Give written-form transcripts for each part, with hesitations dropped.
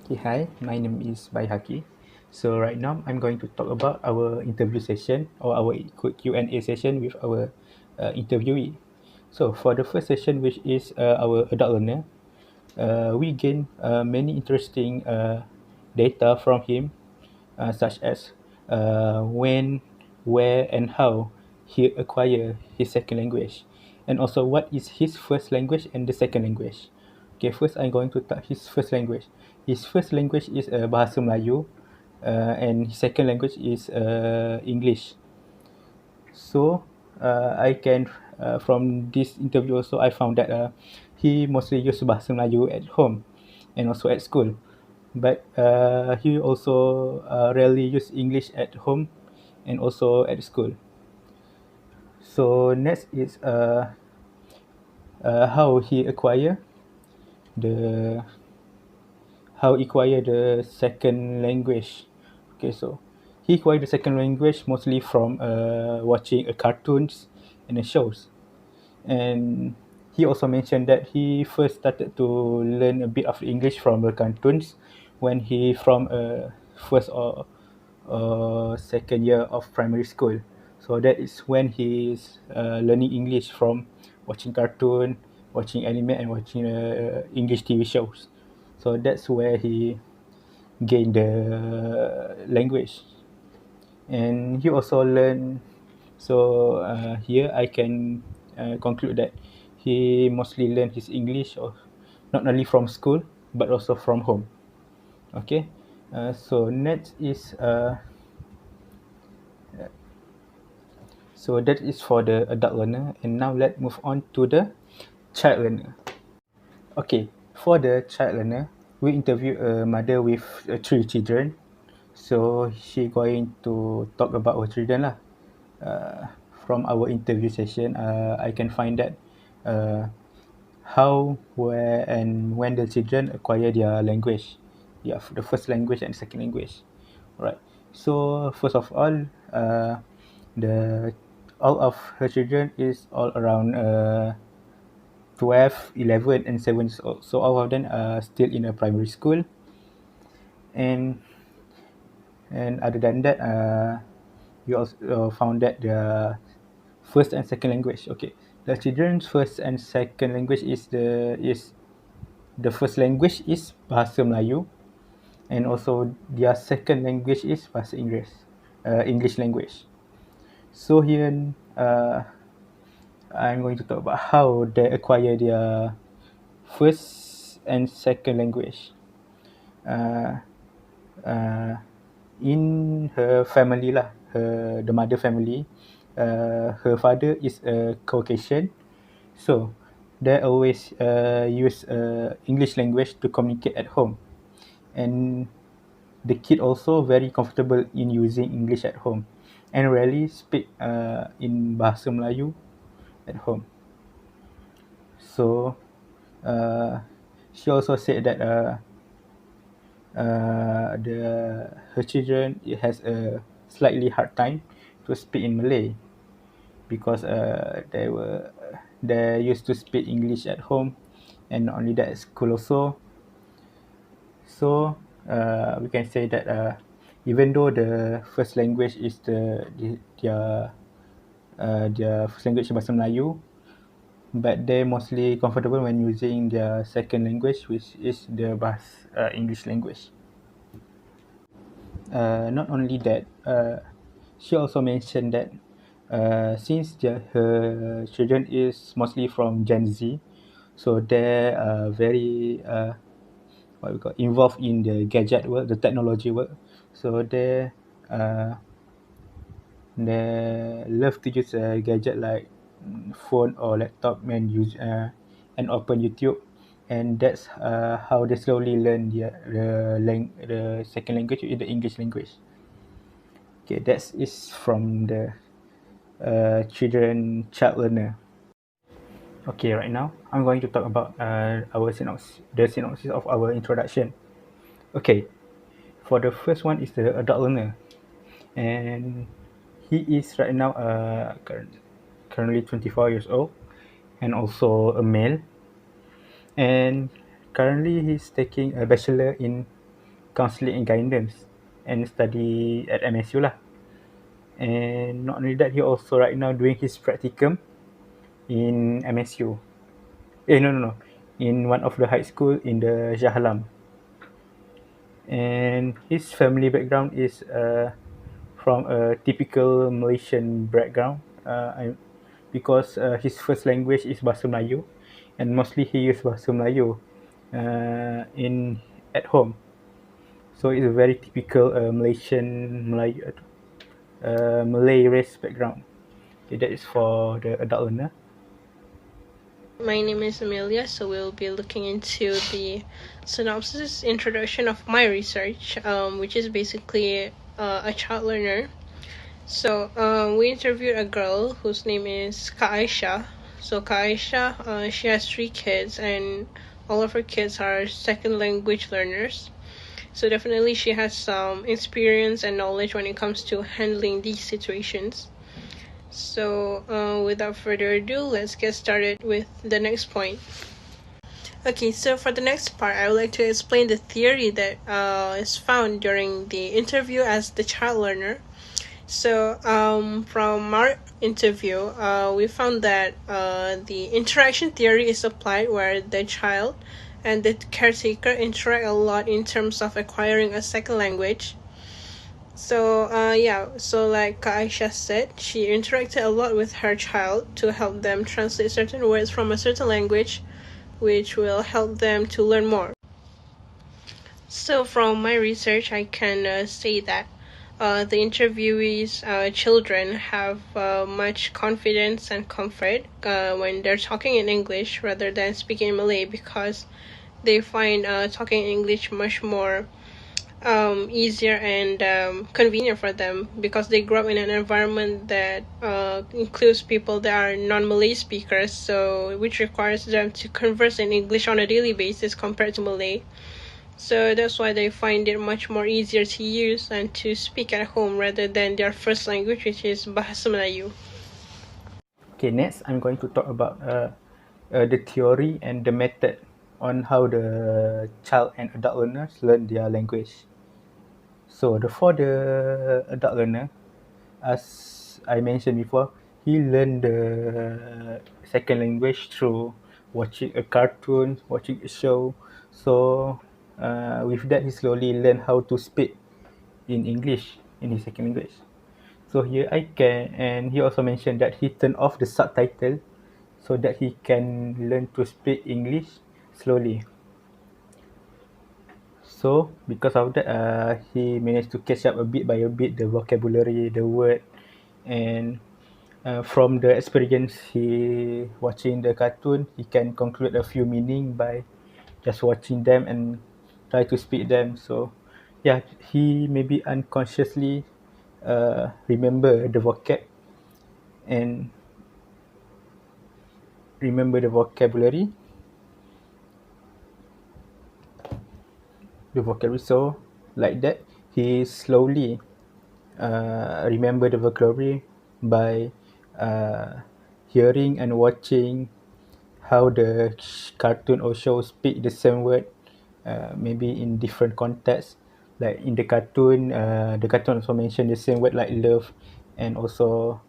Okay, hi, my name is Haki. So right now I'm going to talk about our interview session or our Q&A session with our interviewee. So for the first session, which is our adult learner, we gain many interesting data from him, such as when, where, and how he acquire his second language, and also what is his first language and the second language. Okay, first I'm going to talk his first language. His first language is Bahasa Melayu, and his second language is English. So I can from this interview also I found that he mostly use Bahasa Melayu at home and also at school, but he also rarely use English at home and also at school. So next is how he acquire the the second language. Okay, so he acquired the second language mostly from watching cartoons and the shows. And he also mentioned that he first started to learn a bit of English from the cartoons when he from first or second year of primary school. So that is when he is learning English from watching cartoon, watching anime, and watching English TV shows. So that's where he gained the language. And he also learned. So here I can conclude that he mostly learned his English or not only from school but also from home. Okay, so next is so that is for the adult learner, and now let's move on to the child learner. Okay, for the child learner, we interview a mother with three children. So she going to talk about our children lah. Uh, from our interview session, I can find that uh, how, where, and when the children acquire their language. Yeah, the first language and second language. Right. So first of all, the all of her children is all around 12, 11, and 7 years old. So all of them are still in a primary school. And other than that, we also found that the first and second language. Okay, the children's first and second language is the first language is Bahasa Melayu, and also their second language is Bahasa Inggeris, English language. So here, I'm going to talk about how they acquire their first and second language. Uh, uh, in her family lah, the mother family, her father is a Caucasian, so they always use English language to communicate at home, and the kid also very comfortable in using English at home, and rarely speak in Bahasa Melayu at home. So she also said that her children it has a slightly hard time to speak in Malay because they used to speak English at home, and not only that at school also. So we can say that even though the first language is their first language Bahasa Melayu, but they mostly comfortable when using their second language, which is the English language. Not only that, she also mentioned that since her children is mostly from Gen Z, so they are very what we call involved in the gadget world, the technology world. So uh, they love to use a gadget like phone or laptop and use and open YouTube, and that's how they slowly learn the second language, the English language. Okay, that is from the child learner. Okay, right now I'm going to talk about the synopsis of our introduction. Okay, for the first one is the adult learner, and he is right now currently 24 years old, and also a male, and currently he's taking a bachelor in counseling and guidance and study at MSU lah. And not only that, he also right now doing his practicum in MSU. No. In one of the high school in the Shah Alam. And his family background is from a typical Malaysian background. Because his first language is Bahasa Melayu, and mostly he use Bahasa Melayu in at home. So it's a very typical Malaysian Malay race background. Okay, that is for the adult learner. My name is Amelia, so we'll be looking into the synopsis introduction of my research, which is basically a child learner. So we interviewed a girl whose name is Ka Aisha. So Ka Aisha, she has 3 kids, and all of her kids are second language learners. So definitely she has some experience and knowledge when it comes to handling these situations. So without further ado, let's get started with the next point. Okay, so for the next part, I would like to explain the theory that is found during the interview as the child learner. So from our interview, we found that the interaction theory is applied where the child and the caretaker interact a lot in terms of acquiring a second language. So so like Aisha said, she interacted a lot with her child to help them translate certain words from a certain language, which will help them to learn more. So from my research, I can say that the interviewees' children have much confidence and comfort when they're talking in English rather than speaking in Malay, because they find talking in English much more easier and convenient for them, because they grew up in an environment that includes people that are non-Malay speakers, so which requires them to converse in English on a daily basis compared to Malay. So that's why they find it much more easier to use and to speak at home rather than their first language, which is Bahasa Melayu. Okay, next I'm going to talk about the theory and the method on how the child and adult learners learn their language. So for the adult learner, as I mentioned before, he learned the second language through watching a cartoon, watching a show. So with that, he slowly learned how to speak in English in his second language. So here I can, and he also mentioned that he turned off the subtitle so that he can learn to speak English slowly. So because of that, he managed to catch up a bit by a bit the vocabulary, the word, and from the experience he watching the cartoon, he can conclude a few meaning by just watching them and try to speak them. So yeah, he maybe unconsciously remember the vocab and remember the vocabulary, so like that he slowly remember the vocabulary by hearing and watching how the cartoon or show speak the same word, maybe in different contexts. Like in the cartoon also mention the same word like love, and also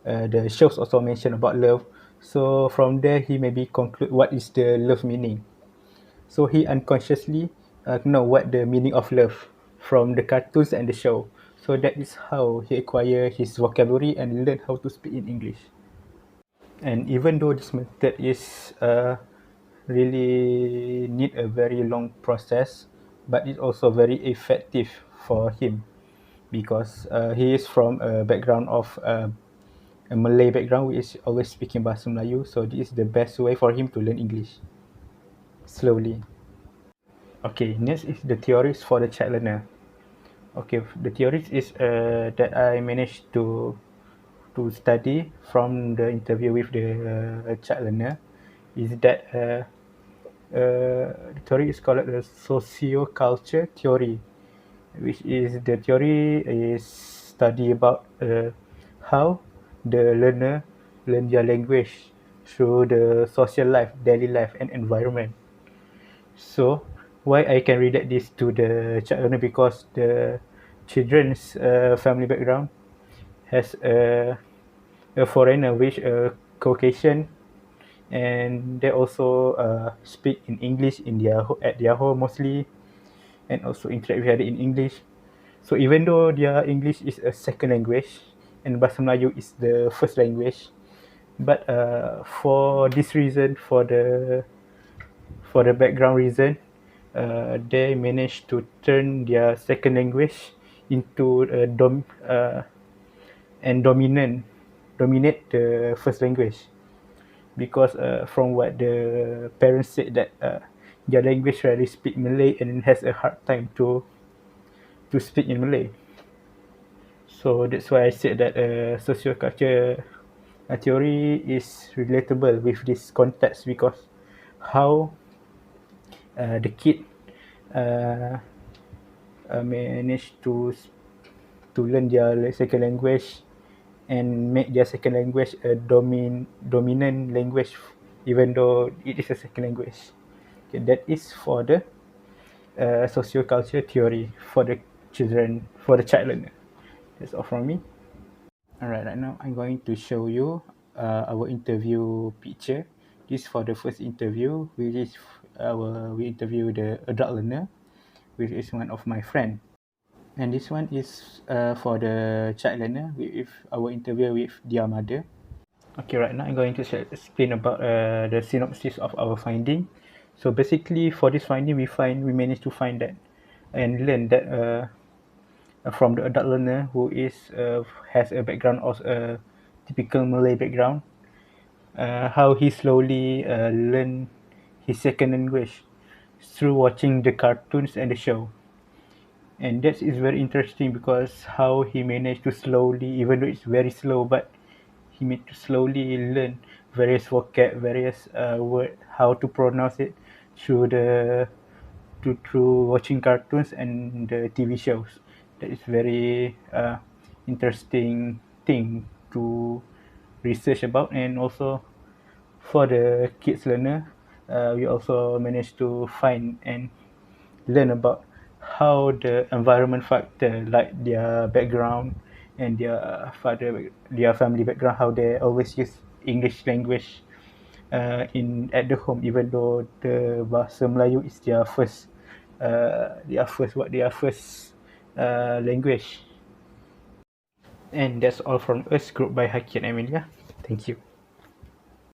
the shows also mention about love. So from there he maybe conclude what is the love meaning. So he unconsciously know what the meaning of love from the cartoons and the show. So that is how he acquire his vocabulary and learn how to speak in English. And even though this method is really need a very long process, but it's also very effective for him, because he is from a background of a Malay background, which is always speaking Bahasa Melayu. So this is the best way for him to learn English slowly. Okay, next is the theories for the child learner. Okay, the theories is that I managed to study from the interview with the child learner, is that the theory is called the socio-culture theory, which is the theory is study about how the learner learn their language through the social life, daily life, and environment. So why I can relate this to the child learner, because the children's family background has a foreigner, which Caucasian, and they also speak in English in at their home mostly, and also interact with other in English. So even though their English is a second language and Bahasa Melayu is the first language, but for this reason, for the background reason, they managed to turn their second language into a dominate the first language, because from what the parents said, that their language rarely speak Malay and has a hard time to speak in Malay. So that's why I said that socioculture theory is relatable with this context, because how the kid uh, manage to learn their second language and make their second language a dominant language, even though it is a second language. Okay, that is for the socioculture theory for the for the child learner. That's all from me. Alright, right now I'm going to show you our interview picture. This is for the first interview, which is we interview the adult learner, which is one of my friend. And this one is for the child learner, with our interview with their mother. Okay, right now I'm going to explain about the synopsis of our finding. So basically, for this finding, we managed to find that and learn that from the adult learner, who has a background of a typical Malay background, how he slowly learn his second language through watching the cartoons and the show. And that is very interesting, because how he managed to slowly, even though it's very slow, but he made to slowly learn various vocab, various word, how to pronounce it through through watching cartoons and the TV shows. That is very interesting thing to research about. And also for the kids learner, we also managed to find and learn about how the environment factor, like their background and their family background, how they always use English language in at the home, even though the bahasa Melayu is their first language. And that's all from us, group by Haki and Amelia. Thank you.